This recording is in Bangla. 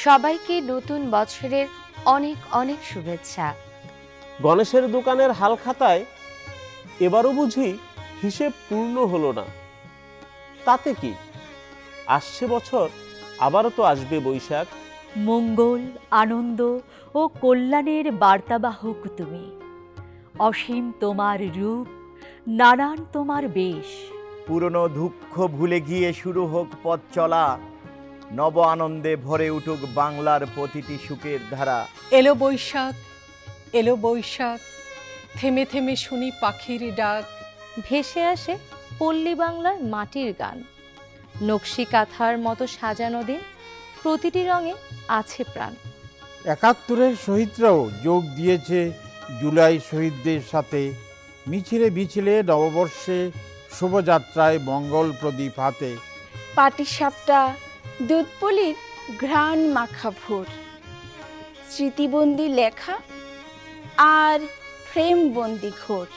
সবাইকে নতুন বছরের অনেক অনেক শুভেচ্ছা। গণেশের দোকানের হাল খাতায় এবারও বুঝি হিসেব পূর্ণ হলো না। তাতে কি, আসছে বছর আবারও তো আসবে বৈশাখ। মঙ্গল, আনন্দ ও কল্যাণের বার্তাবাহক তুমি। অসীম তোমার রূপ, নানান তোমার বেশ। পুরনো দুঃখ ভুলে গিয়ে শুরু হোক পথ চলা, নব আনন্দে ভরে উঠুক বাংলার প্রতিটি সুখের ধারা। এলো বৈশাখ, এলো বৈশাখ, থেমে থেমে শুনি পাখির ডাক। ভেসে আসে পল্লী বাংলার মাটির গান। নকশি কাঁথার মতো সাজানো দিন, প্রতিটি রঙে আছে প্রাণ। ৭১-এর শহীদরাও যোগ দিয়েছে জুলাই শহীদদের সাথে। মিছিলে মিছিলে নববর্ষে শোভাযাত্রায় মঙ্গল প্রদীপ হাতে। পাটিসাপটা দুধপুলির ঘ্রাণ মাখা ভোর, স্মৃতিবন্দি লেখা আর ফ্রেমবন্দি ঘোর।